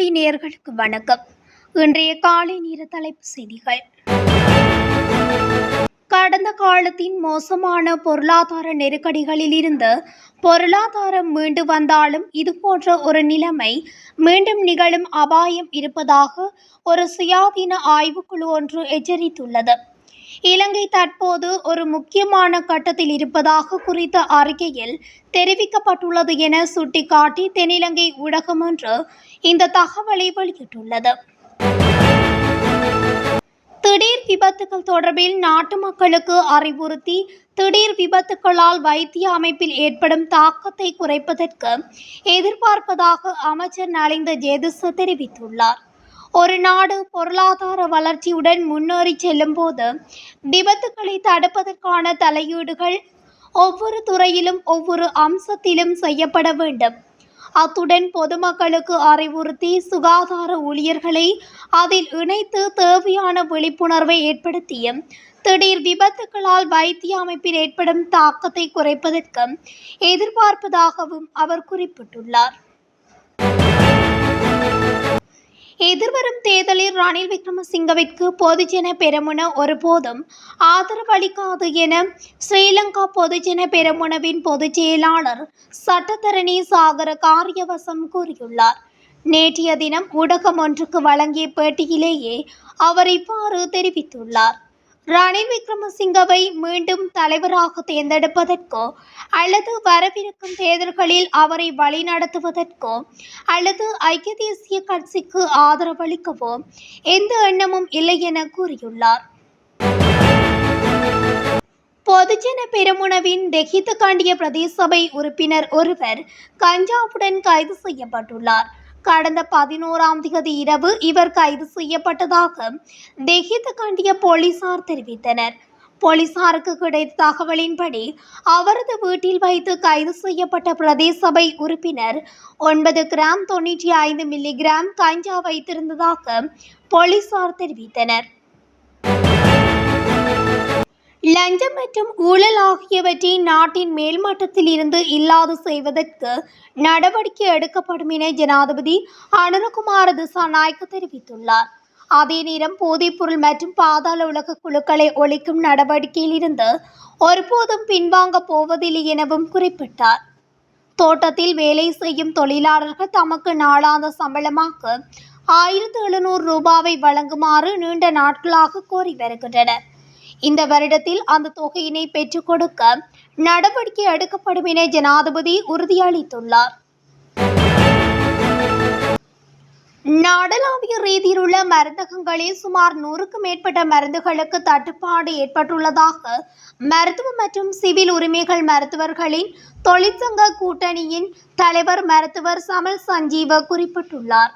காணொளி நேயர்களுக்கு வணக்கம். இன்றைய காலை நேர தலைப்பு செய்திகள். கடந்த காலத்தின் மோசமான பொருளாதார நெருக்கடிகளில் இருந்து பொருளாதாரம் மீண்டு வந்தாலும் இதுபோன்ற ஒரு நிலைமை மீண்டும் நிகழும் அபாயம் இருப்பதாக ஒரு சுயாதீன ஆய்வுக்குழு ஒன்று எச்சரித்துள்ளது. இலங்கை தற்போது ஒரு முக்கியமான கட்டத்தில் இருப்பதாக குறித்த அறிக்கையில் தெரிவிக்கப்பட்டுள்ளது என சுட்டிக்காட்டி தென்னிலங்கை ஊடகம் ஒன்று இந்த தகவலை வெளியிட்டுள்ளது. திடீர் விபத்துகள் தொடர்பில் நாட்டு மக்களுக்கு அறிவுறுத்தி திடீர் விபத்துகளால் வைத்திய அமைப்பில் ஏற்படும் தாக்கத்தை குறைப்பதற்கு எதிர்பார்ப்பதாக அமைச்சர் நலிந்த ஜேதிச தெரிவித்துள்ளார். ஒரு நாடு பொருளாதார வளர்ச்சியுடன் முன்னேறி செல்லும் போது விபத்துக்களை தடுப்பதற்கான தலையீடுகள் ஒவ்வொரு துறையிலும் ஒவ்வொரு அம்சத்திலும் செய்யப்பட வேண்டும். அத்துடன் பொதுமக்களுக்கு அறிவுறுத்தி சுகாதார ஊழியர்களை அதில் இணைத்து தேவையான விழிப்புணர்வை ஏற்படுத்தியும் திடீர் விபத்துகளால் வைத்திய அமைப்பில் ஏற்படும் தாக்கத்தை குறைப்பதற்கு எதிர்பார்ப்பதாகவும் அவர் குறிப்பிட்டுள்ளார். எதிர்வரும் தேர்தலில் ரணில் விக்ரமசிங்கவிற்கு பொதுஜன பெரமுன ஒருபோதும் ஆதரவளிக்காது என ஸ்ரீலங்கா பொதுஜன பெரமுனவின் பொதுச் செயலாளர் சட்டத்தரணி சாகர காரியவசம் கூறியுள்ளார். நேற்றைய தினம் ஊடகம் ஒன்றுக்கு வழங்கிய பேட்டியிலேயே அவர் இவ்வாறு தெரிவித்துள்ளார். ரணில் விக்ரமசிங்கவை மீண்டும் தலைவராக தேர்ந்தெடுப்பதற்கோ அல்லது வரவிருக்கும் தேர்தல்களில் அவரை வழிநடத்துவதற்கோ அல்லது ஐக்கிய தேசிய கட்சிக்கு ஆதரவளிக்கவோ எந்த எண்ணமும் இல்லை என கூறியுள்ளார். பொதுஜன பெரமுனவின் தெஹித்தகாண்டிய பிரதேச சபை உறுப்பினர் ஒருவர் கஞ்சாவுடன் கைது செய்யப்பட்டுள்ளார். கடந்த 11ஆம் தேதி இரவு இவர் கைது செய்யப்பட்டதாக தெஹித்தகாண்டிய போலீசார் தெரிவித்தனர். போலீசாருக்கு கிடைத்த தகவலின்படி அவரது வீட்டில் வைத்து கைது செய்யப்பட்ட பிரதேச சபை உறுப்பினர் 9 கிராம் 95 மில்லிகிராம் கஞ்சா வைத்திருந்ததாக போலீசார் தெரிவித்தனர். லஞ்சம் மற்றும் ஊழல் ஆகியவற்றை நாட்டின் மேல்மட்டத்தில் இருந்து இல்லாது செய்வதற்கு நடவடிக்கை எடுக்கப்படும் என ஜனாதிபதி அனுரகுமார திசாநாயக்க தெரிவித்துள்ளார். அதே நேரம் போதைப்பொருள் மற்றும் பாதாள உலக குழுக்களை ஒழிக்கும் நடவடிக்கையில் இருந்து ஒருபோதும் பின்வாங்க போவதில்லை எனவும் குறிப்பிட்டார். தோட்டத்தில் வேலை செய்யும் தொழிலாளர்கள் தமக்கு நாளாந்த சம்பளமாக 1700 ரூபாவை வழங்குமாறு நீண்ட நாட்களாக கோரி வருகின்றனர். இந்த வருடத்தில் அந்த தொகையினை பெற்றுக் கொடுக்க நடவடிக்கை எடுக்கப்படும் என ஜனாதிபதி உறுதியளித்துள்ளார். நாடளாவிய ரீதியில் உள்ள மருந்தகங்களில் சுமார் 100க்கும் மேற்பட்ட மருந்துகளுக்கு தட்டுப்பாடு ஏற்பட்டுள்ளதாக மருத்துவ மற்றும் சிவில் உரிமைகள் மருத்துவர்களின் தொழிற்சங்க கூட்டணியின் தலைவர் மருத்துவர் சமல் சஞ்சீவ குறிப்பிட்டுள்ளார்.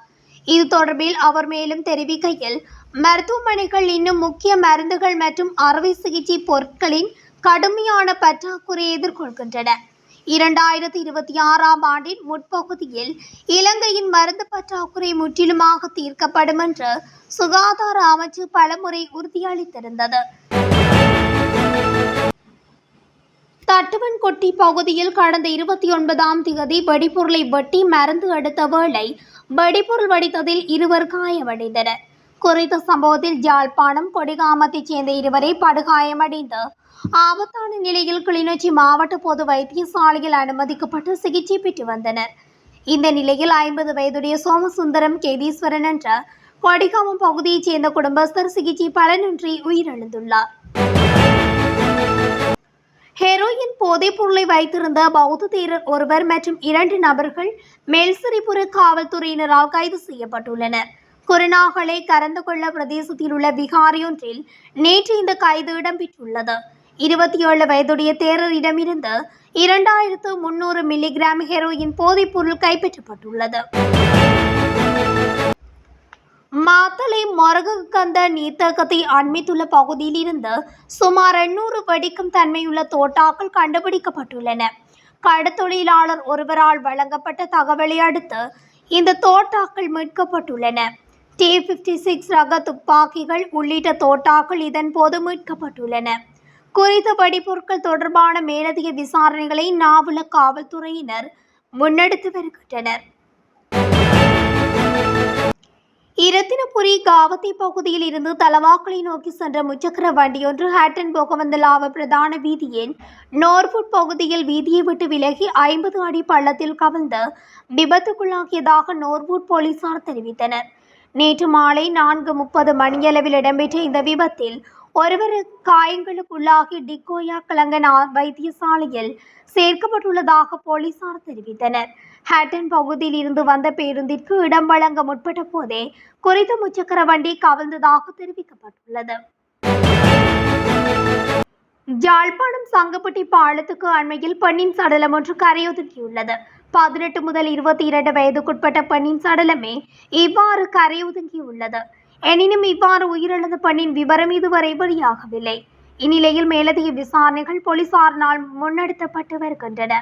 இது தொடர்பில் அவர் மேலும் தெரிவிக்கையில், மருத்துவமனைகள் இன்னும் முக்கிய மருந்துகள் மற்றும் அறுவை சிகிச்சை பொருட்களின் கடுமையான பற்றாக்குறையை எதிர்கொள்கின்றன. 2026ஆம் ஆண்டின் முற்பகுதியில் இலங்கையின் மருந்து பற்றாக்குறை முற்றிலுமாக தீர்க்கப்படும் என்று சுகாதார அமைச்சு பலமுறை உறுதியளித்திருந்தது. தட்டுவன்கொட்டி பகுதியில் கடந்த 29ஆம் தேதி வெடிபொருளை வெட்டி மருந்து எடுத்த வேளை வெடிபொருள் வெடித்ததில் 2 காயமடைந்தனர். குறித்த சம்பவத்தில் யாழ்ப்பாணம் கொடிகாமத்தைச் சேர்ந்த 2 படுகாயமடைந்து ஆபத்தான நிலையில் கிளிநொச்சி மாவட்ட பொது வைத்தியசாலையில் அனுமதிக்கப்பட்டு சிகிச்சை பெற்று வந்தனர். இந்த நிலையில் 50 வயதுடைய சோமசுந்தரம் கேதீஸ்வரன் என்ற கொடிகாமம் பகுதியைச் சேர்ந்த குடும்பஸ்தர் சிகிச்சை பலனின்றி உயிரிழந்துள்ளார். ஹெரோயின் போதைப் பொருளை வைத்திருந்த பௌத்த தேரர் ஒருவர் மற்றும் 2 நபர்கள் மேல்சிரிபுர காவல்துறையினரால் கைது செய்யப்பட்டுள்ளனர். குருநாகலை கரந்துகொள்ள பிரதேசத்தில் உள்ள விகாரியொன்றில் நேற்று இந்த கைது இடம்பெற்றுள்ளது. 27 வயதுடைய தேரரிடமிருந்து 2300 மில்லிகிராம் ஹெரோயின் போதைப் பொருள் கைப்பற்றப்பட்டுள்ளது. மாத்தளை மொரகக்கந்த நீர்த்தேக்கத்தை அண்மித்துள்ள பகுதியில் இருந்து சுமார் 800 வெடிக்கும் தன்மையுள்ள தோட்டாக்கள் கண்டுபிடிக்கப்பட்டுள்ளன. கடத்தொழிலாளர் ஒருவரால் வழங்கப்பட்ட தகவலை அடுத்து இந்த தோட்டாக்கள் மீட்கப்பட்டுள்ளன. T56 ரக துப்பாக்கிகள் உள்ளிட்ட தோட்டாக்கள் இதன் போது மீட்கப்பட்டுள்ளன. குறித்த வெடிபொருட்கள் தொடர்பான மேலதிக விசாரணைகளை நாவல காவல்துறையினர் முன்னெடுத்து வருகின்றனர். இரத்தினபுரி காவத்தி பகுதியில் இருந்து தலவாக்கலை நோக்கி சென்ற முச்சக்கர வண்டியொன்று ஹேட்டன் போகவந்தலாவ பிரதான வீதியின் நோர்வுட் பகுதியில் வீதியை விட்டு விலகி 50 அடி பள்ளத்தில் கவிழ்ந்து விபத்துக்குள்ளாகியதாக நோர்வுட் போலீசார் தெரிவித்தனர். நேற்று மாலை 4:30 மணியளவில் இடம்பெற்ற இந்த விபத்தில் ஒருவர் காயங்களுக்குள்ளாகி டிக்கோயா கிளங்கன் வைத்தியசாலையில் சேர்க்கப்பட்டுள்ளதாக போலீசார் தெரிவித்தனர். ஹேட்டன் பகுதியில் இருந்து வந்த பேருந்திற்கு இடம் வழங்க முற்பட்ட போதே குறித்த முச்சக்கர வண்டி கவிழ்ந்ததாக தெரிவிக்கப்பட்டுள்ளது. யாழ்ப்பாணம் சங்கப்பட்டி பாலத்துக்கு அண்மையில் பெண்ணின் சடலம் ஒன்று கரையொதுங்கியுள்ளது. 18 முதல் 22 வயதுக்குட்பட்ட பெண்ணின் சடலமே இவ்வாறு கரையொதுங்கியுள்ளது. எனினும் இவ்வாறு உயிரிழந்த பெண்ணின் விவரம் இதுவரை வெளியாகவில்லை. இந்நிலையில் மேலதிக விசாரணைகள் போலீசாரினால் முன்னெடுக்கப்பட்டு வருகின்றன.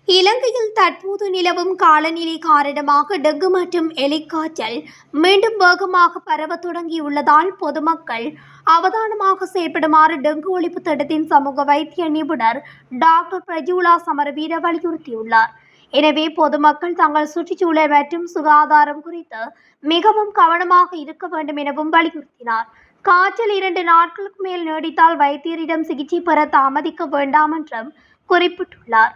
இலங்கையில் தற்போது நிலவும் காலநிலை காரணமாக டெங்கு மற்றும் எலிக்காய்ச்சல் மீண்டும் வேகமாக பரவ தொடங்கியுள்ளதால் பொதுமக்கள் அவதானமாக செயற்படுமாறு டெங்கு ஒழிப்பு திட்டத்தின் சமூக வைத்திய நிபுணர் டாக்டர் பிரஜூலா சமரவீர வலியுறுத்தியுள்ளார். எனவே பொதுமக்கள் தங்கள் சுற்றுச்சூழல் மற்றும் சுகாதாரம் குறித்து மிகவும் கவனமாக இருக்க வேண்டும் எனவும் வலியுறுத்தினார். காய்ச்சல் 2 நாட்களுக்கு மேல் நீடித்தால் வைத்தியரிடம் சிகிச்சை பெற தாமதிக்க வேண்டாம் என்றும் குறிப்பிட்டுள்ளார்.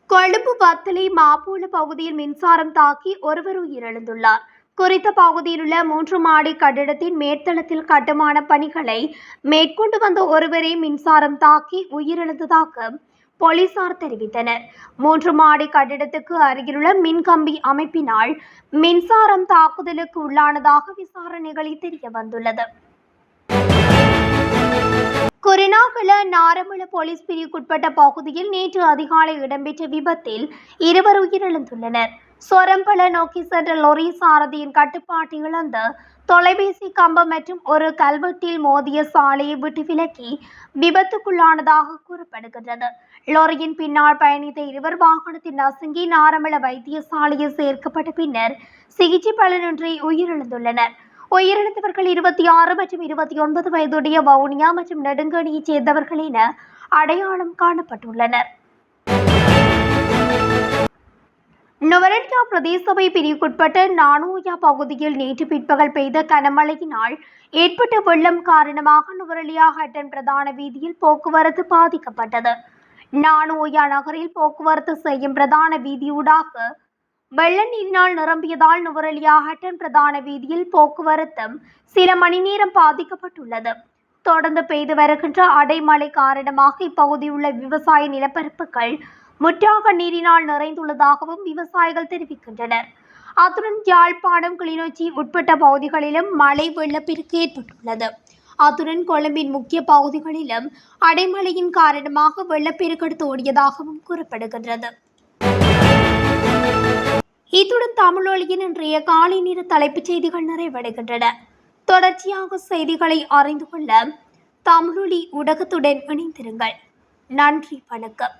கொழும்பு வத்தளை மாப்போல பகுதியில் மின்சாரம் தாக்கி ஒருவர் உயிரிழந்துள்ளார். குறித்த பகுதியில் உள்ள 3 மாடி கட்டிடத்தின் மேற்தளத்தில் கட்டுமான பணிகளை மேற்கொண்டு வந்த ஒருவரை மின்சாரம் தாக்கி உயிரிழந்ததாக போலீசார் தெரிவித்தனர். 3 மாடி கட்டிடத்துக்கு அருகிலுள்ள மின்கம்பி அமைப்பினால் மின்சாரம் தாக்குதலுக்கு உள்ளானதாக விசாரணைகளில் தெரிய வந்துள்ளது. குருநாகல நாரமல போலீஸ் பிரிவுக்குட்பட்ட பகுதியில் நேற்று அதிகாலை இடம்பெற்ற விபத்தில் 2 உயிரிழந்துள்ளனர். சொரம்பல நோக்கி சென்ற லொரி சாரதியின் கட்டுப்பாட்டை இழந்த தொலைபேசி கம்பம் மற்றும் ஒரு கல்வெட்டில் மோதிய சாலையை விட்டு விலக்கி விபத்துக்குள்ளானதாக கூறப்படுகின்றது. லொரியின் பின்னால் பயணித்த 2 வாகனத்தில் நசுங்கி நாரமல வைத்தியசாலையில் சேர்க்கப்பட்ட பின்னர் சிகிச்சை பலனின்றி உயிரிழந்துள்ளனர். உயிரிழந்தவர்கள் 26 மற்றும் 29 வயதுடைய வவுனியா மற்றும் நெடுங்கணியைச் சேர்ந்தவர்கள் என அடையாளம் காணப்பட்டுள்ளனர். நுவரெலியா பிரதேசபை பிரிவுக்குட்பட்ட நானோயா பகுதியில் நேற்று பிற்பகல் பெய்த கனமழையினால் ஏற்பட்ட வெள்ளம் காரணமாக நுவரெலியா ஹட்டன் பிரதான வீதியில் போக்குவரத்து பாதிக்கப்பட்டது. நானோயா நகரில் போக்குவரத்து செய்யும் பிரதான வீதியூடாக வெள்ள நீரினால் நிரம்பியதால் நுவரெலியா ஹட்டன் பிரதான வீதியில் போக்குவரத்தும் சில மணி நேரம் பாதிக்கப்பட்டுள்ளது. தொடர்ந்து பெய்து வருகின்ற அடைமழை காரணமாக இப்பகுதியில் உள்ள விவசாய நிலப்பரப்புகள் முற்றாக நீரினால் நிறைந்துள்ளதாகவும் விவசாயிகள் தெரிவிக்கின்றனர். அத்துடன் யாழ்ப்பாணம் கிளிநொச்சி உட்பட்ட பகுதிகளிலும் மழை வெள்ளப்பெருக்கு ஏற்பட்டுள்ளது. அத்துடன் கொழும்பின் முக்கிய பகுதிகளிலும் அடைமழையின் காரணமாக வெள்ளப்பெருக்கெடுத்து ஓடியதாகவும் கூறப்படுகின்றது. இத்துடன் தமிழொலியின் இன்றைய காலை நேர தலைப்புச் செய்திகள் நிறைவடைகின்றன. தொடர்ச்சியாக செய்திகளை அறிந்து கொள்ள தமிழொலி ஊடகத்துடன் இணைந்திருங்கள். நன்றி, வணக்கம்.